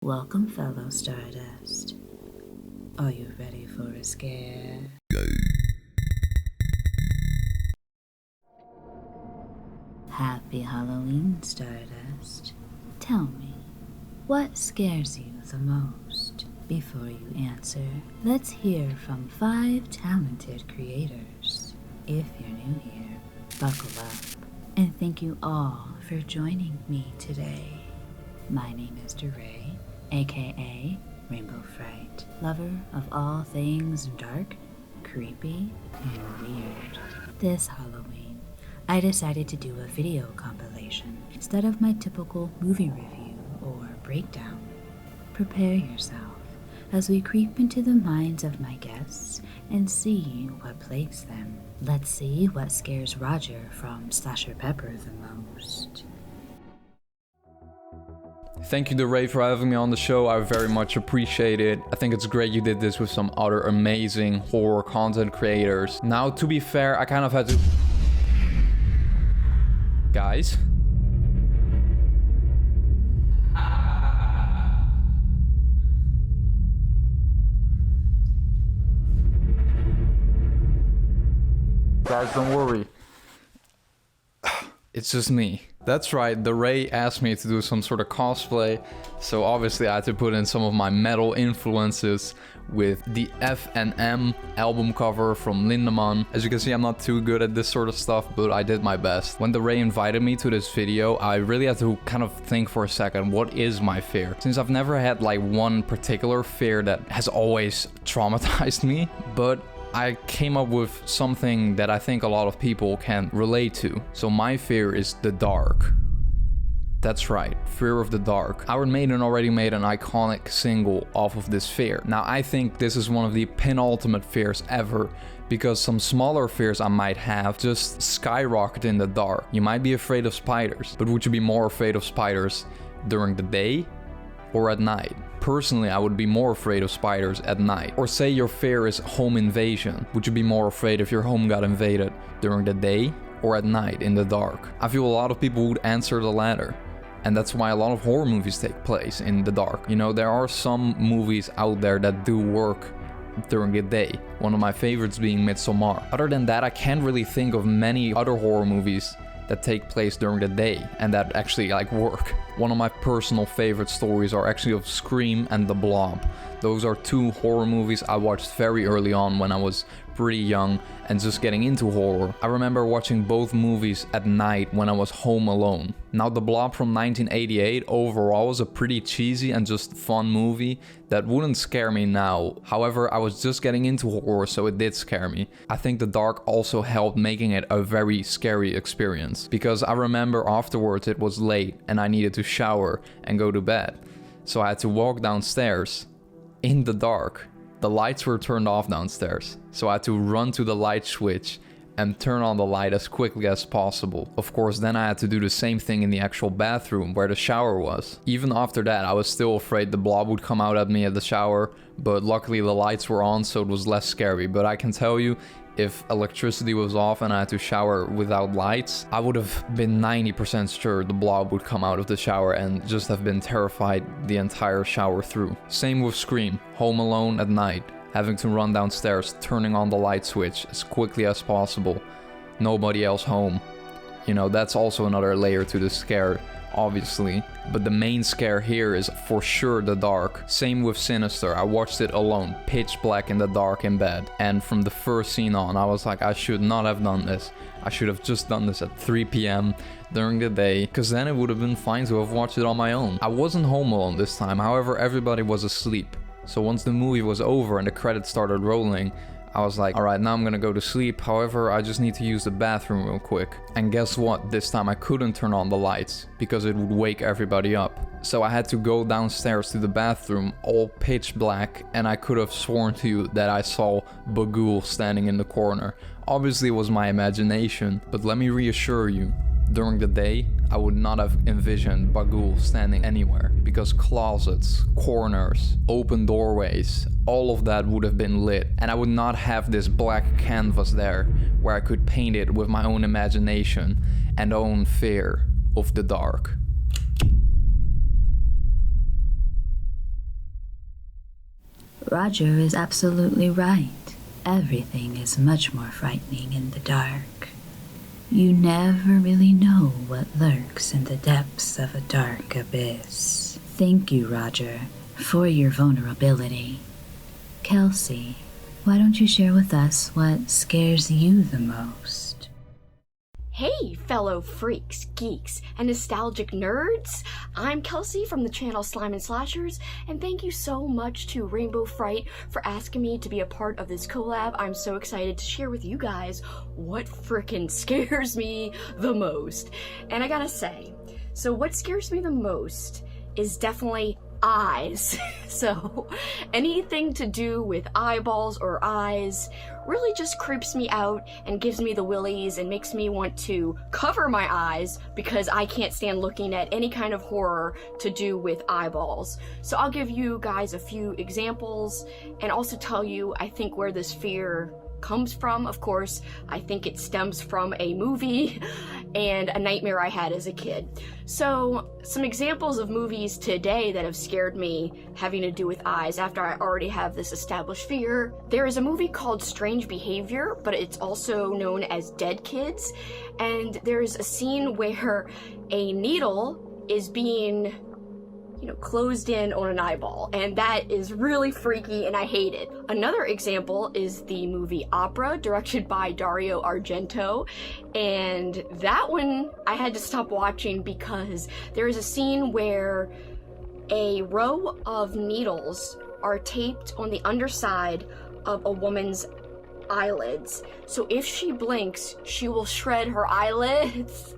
Welcome, fellow Stardust. Are you ready for a scare? Happy Halloween, Stardust. Tell me, what scares you the most? Before you answer, let's hear from 5 talented creators. If you're new here, buckle up. And thank you all for joining me today. My name is DeRay, aka Rainbow Fright, lover of all things dark, creepy, and weird. This Halloween, I decided to do a video compilation instead of my typical movie review or breakdown. Prepare yourself as we creep into the minds of my guests and see what plagues them. Let's see what scares Roger from Slasher Pepper the most. Thank you, DeRay, for having me on the show. I very much appreciate it. I think it's great you did this with some other amazing horror content creators. Now, to be fair, I kind of had to... Guys? Guys, don't worry. It's just me. That's right, DeRay asked me to do some sort of cosplay, so obviously I had to put in some of my metal influences with the F&M album cover from Lindemann. As you can see, I'm not too good at this sort of stuff, but I did my best. When DeRay invited me to this video, I really had to kind of think for a second, what is my fear? Since I've never had like one particular fear that has always traumatized me, but I came up with something that I think a lot of people can relate to. So my fear is the dark. That's right, fear of the dark. Iron Maiden already made an iconic single off of this fear. Now I think this is one of the penultimate fears ever, because some smaller fears I might have just skyrocket in the dark. You might be afraid of spiders, but would you be more afraid of spiders during the day or at night? Personally, I would be more afraid of spiders at night. Or say your fear is home invasion. Would you be more afraid if your home got invaded during the day or at night in the dark? I feel a lot of people would answer the latter. And that's why a lot of horror movies take place in the dark. You know, there are some movies out there that do work during the day. One of my favorites being Midsommar. Other than that, I can't really think of many other horror movies that take place during the day and that actually like work. One of my personal favorite stories are actually of Scream and The Blob. Those are 2 horror movies I watched very early on when I was pretty young and just getting into horror. I remember watching both movies at night when I was home alone. Now, The Blob from 1988 overall was a pretty cheesy and just fun movie that wouldn't scare me now. However, I was just getting into horror, so it did scare me. I think the dark also helped making it a very scary experience, because I remember afterwards it was late and I needed to shower and go to bed. So I had to walk downstairs in the dark. The lights were turned off downstairs, so I had to run to the light switch and turn on the light as quickly as possible. Of course, then I had to do the same thing in the actual bathroom where the shower was. Even after that, I was still afraid the blob would come out at me at the shower, but luckily the lights were on, so it was less scary. But I can tell you, if electricity was off and I had to shower without lights, I would have been 90% sure the blob would come out of the shower and just have been terrified the entire shower through. Same with Scream, home alone at night, having to run downstairs, turning on the light switch as quickly as possible, nobody else home. You know, that's also another layer to the scare, obviously. But the main scare here is for sure the dark. Same with Sinister. I watched it alone, pitch black in the dark in bed. And from the first scene on, I was like, I should not have done this. I should have just done this at 3 p.m. during the day, because then it would have been fine to have watched it on my own. I wasn't home alone this time, however, everybody was asleep. So once the movie was over and the credits started rolling, I was like, alright, now I'm gonna go to sleep. However, I just need to use the bathroom real quick. And guess what? This time I couldn't turn on the lights because it would wake everybody up. So I had to go downstairs to the bathroom, all pitch black, and I could have sworn to you that I saw Bagul standing in the corner. Obviously it was my imagination, but let me reassure you, during the day, I would not have envisioned Bagul standing anywhere, because closets, corners, open doorways, all of that would have been lit, and I would not have this black canvas there where I could paint it with my own imagination and own fear of the dark. Roger is absolutely right. Everything is much more frightening in the dark. You never really know what lurks in the depths of a dark abyss. Thank you, Roger, for your vulnerability. Kelsey, why don't you share with us what scares you the most? Hey, fellow freaks, geeks, and nostalgic nerds! I'm Kelsey from the channel Slime and Slashers, and thank you so much to Rainbow Fright for asking me to be a part of this collab. I'm so excited to share with you guys what frickin' scares me the most. And I gotta say, so what scares me the most is definitely eyes. So anything to do with eyeballs or eyes really just creeps me out and gives me the willies and makes me want to cover my eyes because I can't stand looking at any kind of horror to do with eyeballs. So I'll give you guys a few examples and also tell you I think where this fear comes from. Of course, I think it stems from a movie and a nightmare I had as a kid. So some examples of movies today that have scared me having to do with eyes after I already have this established fear. There is a movie called Strange Behavior, but it's also known as Dead Kids, and there's a scene where a needle is being closed in on an eyeball, and that is really freaky and I hate it. Another example is the movie Opera, directed by Dario Argento, and that one I had to stop watching because there is a scene where a row of needles are taped on the underside of a woman's eyelids. So if she blinks, she will shred her eyelids.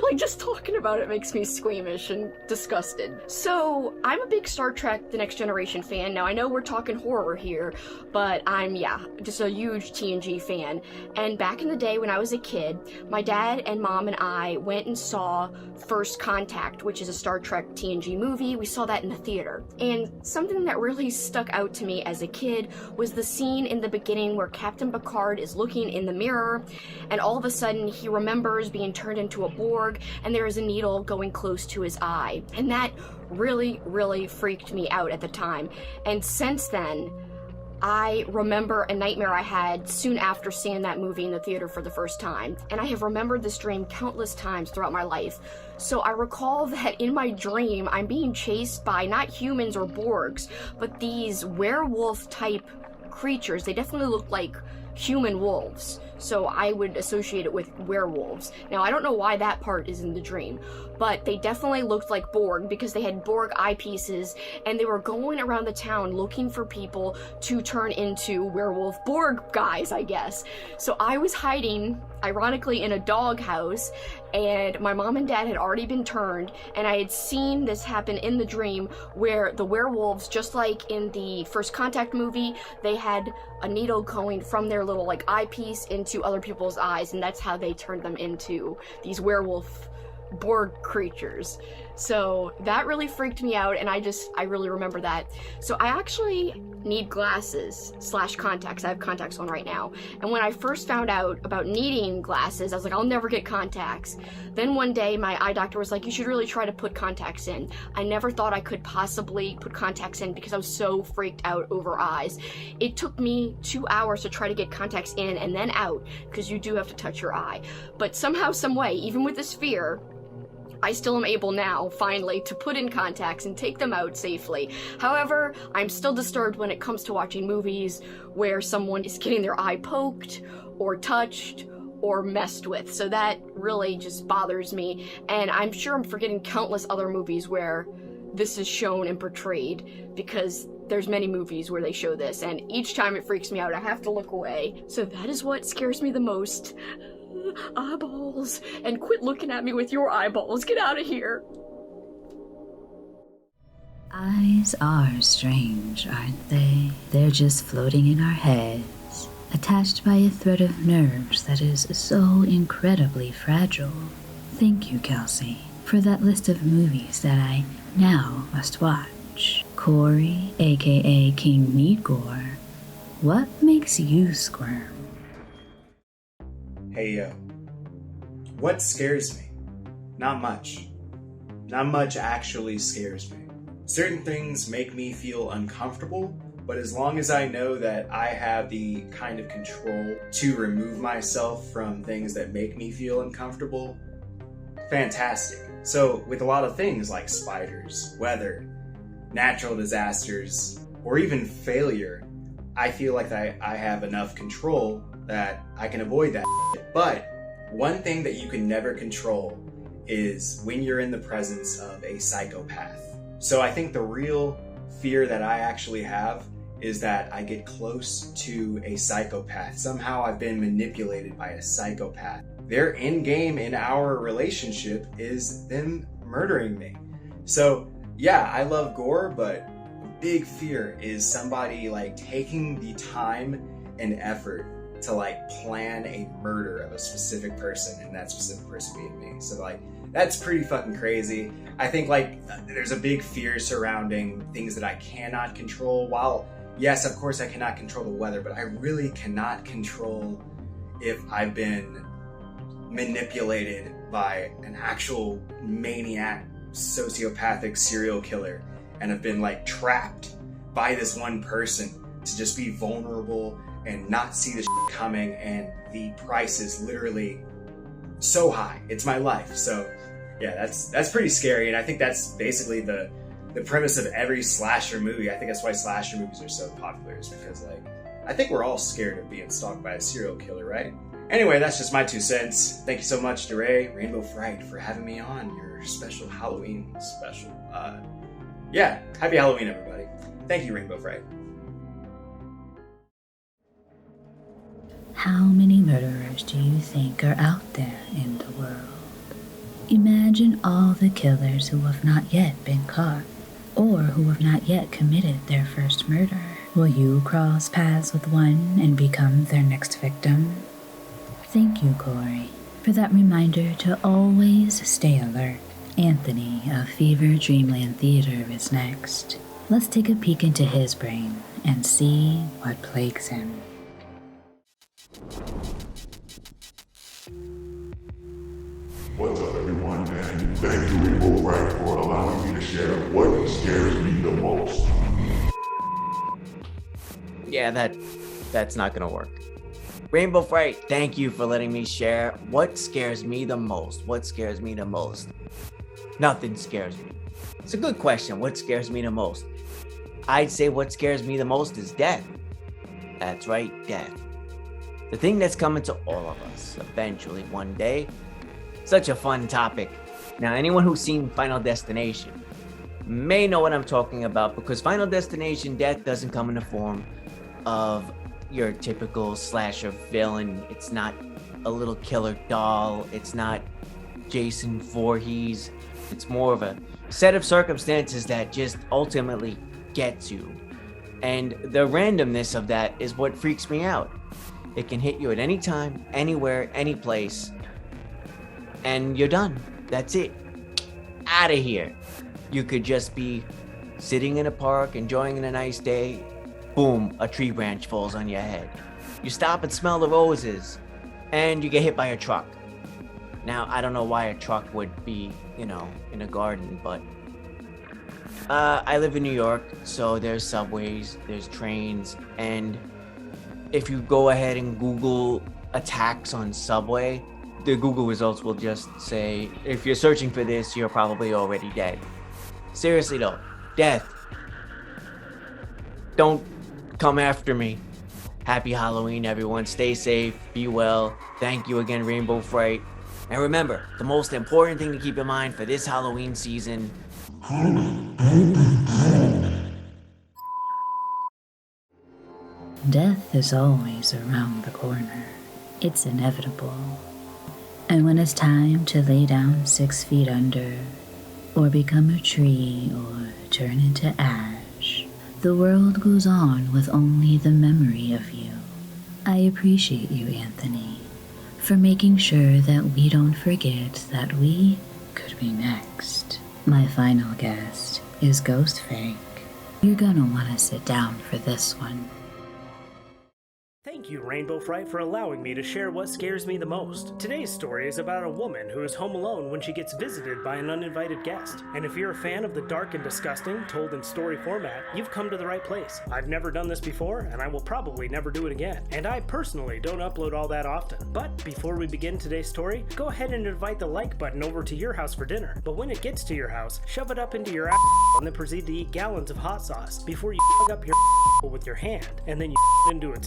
Like, just talking about it makes me squeamish and disgusted. So, I'm a big Star Trek The Next Generation fan. Now, I know we're talking horror here, but I'm, just a huge TNG fan. And back in the day when I was a kid, my dad and mom and I went and saw First Contact, which is a Star Trek TNG movie. We saw that in the theater. And something that really stuck out to me as a kid was the scene in the beginning where Captain Picard is looking in the mirror, and all of a sudden he remembers being turned into a Borg, and there is a needle going close to his eye. And that really, really freaked me out at the time. And since then, I remember a nightmare I had soon after seeing that movie in the theater for the first time. And I have remembered this dream countless times throughout my life. So I recall that in my dream, I'm being chased by not humans or Borgs, but these werewolf-type creatures. They definitely look like human wolves, so I would associate it with werewolves. Now, I don't know why that part is in the dream, but they definitely looked like Borg because they had Borg eyepieces, and they were going around the town looking for people to turn into werewolf Borg guys, I guess. So I was hiding, ironically, in a doghouse, and my mom and dad had already been turned, and I had seen this happen in the dream where the werewolves, just like in the First Contact movie, they had a needle going from their little eyepiece into other people's eyes, and that's how they turned them into these werewolf Borg creatures. So that really freaked me out, and I really remember that. So I actually need glasses / contacts. I have contacts on right now. And when I first found out about needing glasses, I was like, I'll never get contacts. Then one day my eye doctor was like, you should really try to put contacts in. I never thought I could possibly put contacts in because I was so freaked out over eyes. It took me 2 hours to try to get contacts in and then out, because you do have to touch your eye. But somehow, some way, even with this fear, I still am able now, finally, to put in contacts and take them out safely. However, I'm still disturbed when it comes to watching movies where someone is getting their eye poked or touched or messed with. So that really just bothers me. And I'm sure I'm forgetting countless other movies where this is shown and portrayed, because there's many movies where they show this, and each time it freaks me out. I have to look away. So that is what scares me the most. Eyeballs. And quit looking at me with your eyeballs. Get out of here. Eyes are strange, aren't they? They're just floating in our heads, attached by a thread of nerves that is so incredibly fragile. Thank you, Kelsey, for that list of movies that I now must watch. Corey, aka King Meatgore, what makes you squirm? Hey, what scares me? Not much. Not much actually scares me. Certain things make me feel uncomfortable, But as long as I know that I have the kind of control to remove myself from things that make me feel uncomfortable, fantastic. So with a lot of things like spiders, weather, natural disasters, or even failure, I feel like I have enough control that I can avoid that shit. But one thing that you can never control is when you're in the presence of a psychopath. So I think the real fear that I actually have is that I get close to a psychopath. Somehow I've been manipulated by a psychopath. Their end game in our relationship is them murdering me. So yeah, I love gore, but a big fear is somebody like taking the time and effort to like plan a murder of a specific person, and that specific person being me. So like, that's pretty fucking crazy. I think like there's a big fear surrounding things that I cannot control. While yes, of course I cannot control the weather, but I really cannot control if I've been manipulated by an actual maniac, sociopathic serial killer, and have been like trapped by this one person to just be vulnerable and not see the shit coming, and the price is literally so high. It's my life. So yeah, that's pretty scary, and I think that's basically the premise of every slasher movie. I think that's why slasher movies are so popular, is because like I think we're all scared of being stalked by a serial killer, right? Anyway, that's just my 2 cents. Thank you so much, DeRay, Rainbow Fright, for having me on your special Halloween special. Yeah, happy Halloween, everybody. Thank you, Rainbow Fright. How many murderers do you think are out there in the world? Imagine all the killers who have not yet been caught, or who have not yet committed their first murder. Will you cross paths with one and become their next victim? Thank you, Corey, for that reminder to always stay alert. Anthony of Fever Dreamland Theater is next. Let's take a peek into his brain and see what plagues him. What's up, everyone, and thank you, Rainbow Bright, for allowing me to share what scares me the most. Yeah, that's not gonna work. Rainbow Fright, thank you for letting me share what scares me the most. What scares me the most? Nothing scares me. It's a good question. What scares me the most? I'd say what scares me the most is death. That's right, death. The thing that's coming to all of us eventually one day. Such a fun topic. Now, anyone who's seen Final Destination may know what I'm talking about, because Final Destination, death doesn't come in the form of your typical slasher villain. It's not a little killer doll. It's not Jason Voorhees. It's more of a set of circumstances that just ultimately gets you. And the randomness of that is what freaks me out. It can hit you at any time, anywhere, any place, and you're done. That's it. Out of here. You could just be sitting in a park, enjoying a nice day. Boom, a tree branch falls on your head. You stop and smell the roses, and you get hit by a truck. Now, I don't know why a truck would be, in a garden, but I live in New York, so there's subways, there's trains, and if you go ahead and Google attacks on subway, the Google results will just say, if you're searching for this, you're probably already dead. Seriously though, death. Don't come after me. Happy Halloween, everyone. Stay safe, be well. Thank you again, Rainbow Fright. And remember, the most important thing to keep in mind for this Halloween season: Death is always around the corner. It's inevitable. And when it's time to lay down 6 feet under, or become a tree, or turn into ash, the world goes on with only the memory of you. I appreciate you, Anthony, for making sure that we don't forget that we could be next. My final guest is Ghost Fake. You're gonna want to sit down for this one. Thank Thank you, Rainbow Fright, for allowing me to share what scares me the most. Today's story is about a woman who is home alone when she gets visited by an uninvited guest. And if you're a fan of the dark and disgusting, told in story format, you've come to the right place. I've never done this before, and I will probably never do it again. And I personally don't upload all that often. But before we begin today's story, go ahead and invite the like button over to your house for dinner. But when it gets to your house, shove it up into your ass and then proceed to eat gallons of hot sauce before you up your with your hand, and then you into it.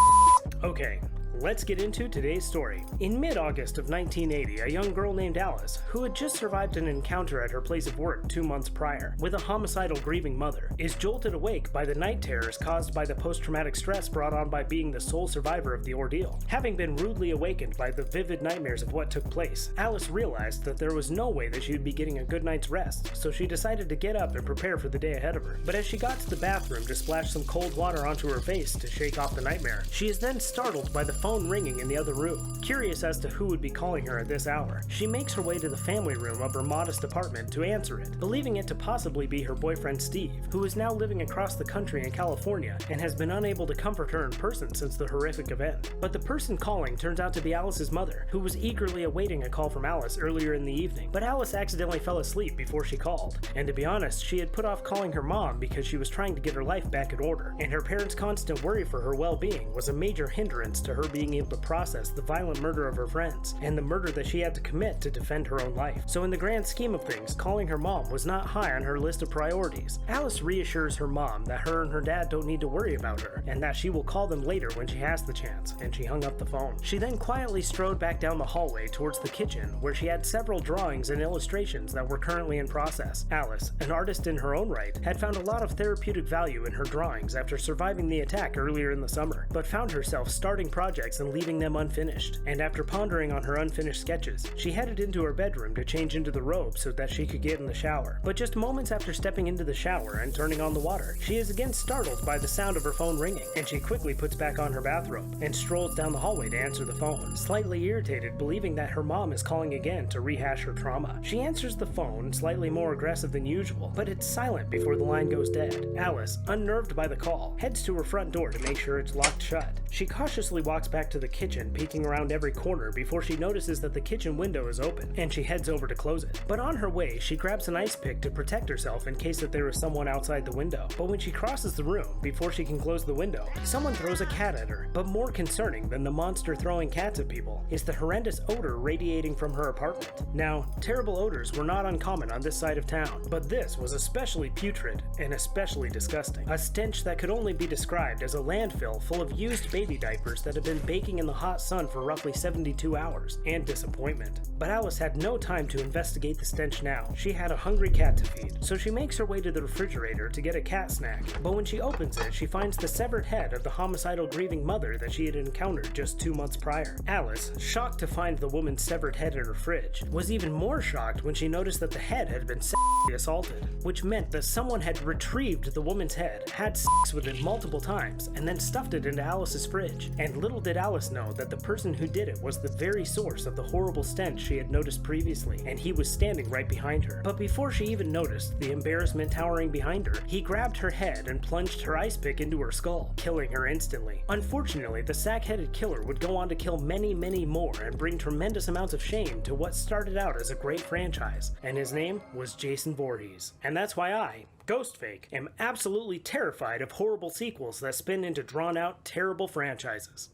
Okay, let's get into today's story. In mid-August of 1980, a young girl named Alice, who had just survived an encounter at her place of work 2 months prior with a homicidal grieving mother, is jolted awake by the night terrors caused by the post-traumatic stress brought on by being the sole survivor of the ordeal. Having been rudely awakened by the vivid nightmares of what took place, Alice realized that there was no way that she would be getting a good night's rest, so she decided to get up and prepare for the day ahead of her. But as she got to the bathroom to splash some cold water onto her face to shake off the nightmare, she is then startled by the phone ringing in the other room. Curious as to who would be calling her at this hour, she makes her way to the family room of her modest apartment to answer it, believing it to possibly be her boyfriend Steve, who is now living across the country in California and has been unable to comfort her in person since the horrific event. But the person calling turns out to be Alice's mother, who was eagerly awaiting a call from Alice earlier in the evening. But Alice accidentally fell asleep before she called, and to be honest, she had put off calling her mom because she was trying to get her life back in order, and her parents' constant worry for her well-being was a major hindrance to her being able to process the violent murder of her friends and the murder that she had to commit to defend her own life. So in the grand scheme of things, calling her mom was not high on her list of priorities. Alice reassures her mom that her and her dad don't need to worry about her and that she will call them later when she has the chance, and she hung up the phone. She then quietly strode back down the hallway towards the kitchen, where she had several drawings and illustrations that were currently in process. Alice, an artist in her own right, had found a lot of therapeutic value in her drawings after surviving the attack earlier in the summer, but found herself starting projects and leaving them unfinished. And after pondering on her unfinished sketches, she headed into her bedroom to change into the robe so that she could get in the shower. But just moments after stepping into the shower and turning on the water, she is again startled by the sound of her phone ringing, and she quickly puts back on her bathrobe and strolls down the hallway to answer the phone, slightly irritated, believing that her mom is calling again to rehash her trauma. She answers the phone, slightly more aggressive than usual, but it's silent before the line goes dead. Alice, unnerved by the call, heads to her front door to make sure it's locked shut. She cautiously walks back to the kitchen, peeking around every corner before she notices that the kitchen window is open, and she heads over to close it. But on her way, she grabs an ice pick to protect herself in case that there is someone outside the window. But when she crosses the room, before she can close the window, someone throws a cat at her. But more concerning than the monster throwing cats at people is the horrendous odor radiating from her apartment. Now, terrible odors were not uncommon on this side of town, but this was especially putrid and especially disgusting. A stench that could only be described as a landfill full of used baby diapers that had been baking in the hot sun for roughly 72 hours, and disappointment. But Alice had no time to investigate the stench now. She had a hungry cat to feed, so she makes her way to the refrigerator to get a cat snack. But when she opens it, she finds the severed head of the homicidal grieving mother that she had encountered just 2 months prior. Alice, shocked to find the woman's severed head in her fridge, was even more shocked when she noticed that the head had been sexually assaulted, which meant that someone had retrieved the woman's head, had sex with it multiple times, and then stuffed it into Alice's fridge. And little did Alice know that the person who did it was the very source of the horrible stench she had noticed previously, and he was standing right behind her. But before she even noticed the embarrassment towering behind her, he grabbed her head and plunged her ice pick into her skull, killing her instantly. Unfortunately, the sack-headed killer would go on to kill many, many more and bring tremendous amounts of shame to what started out as a great franchise, and his name was Jason Voorhees. And that's why I, Ghostfake, am absolutely terrified of horrible sequels that spin into drawn-out, terrible franchises.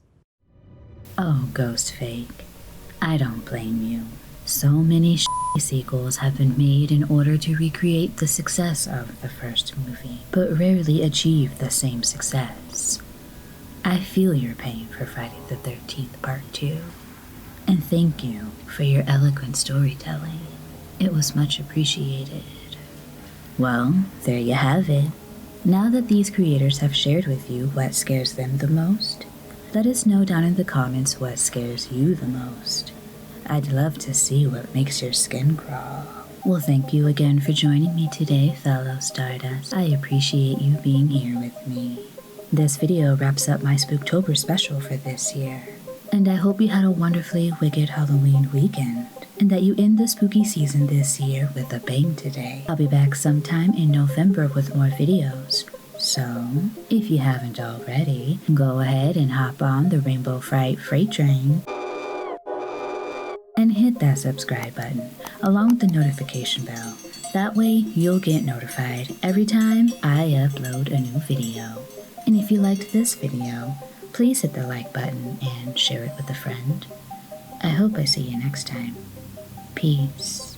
Oh, Ghostfake, I don't blame you. So many sequels have been made in order to recreate the success of the first movie, but rarely achieve the same success. I feel your pain for Friday the 13th Part 2, and thank you for your eloquent storytelling. It was much appreciated. Well, there you have it. Now that these creators have shared with you what scares them the most, let us know down in the comments what scares you the most. I'd love to see what makes your skin crawl. Well, thank you again for joining me today, fellow Stardust. I appreciate you being here with me. This video wraps up my Spooktober special for this year, and I hope you had a wonderfully wicked Halloween weekend, and that you end the spooky season this year with a bang today. I'll be back sometime in November with more videos, So, if you haven't already, go ahead and hop on the Rainbow Fright freight train and hit that subscribe button along with the notification bell. That way, you'll get notified every time I upload a new video. And if you liked this video, please hit the like button and share it with a friend. I hope I see you next time. Peace.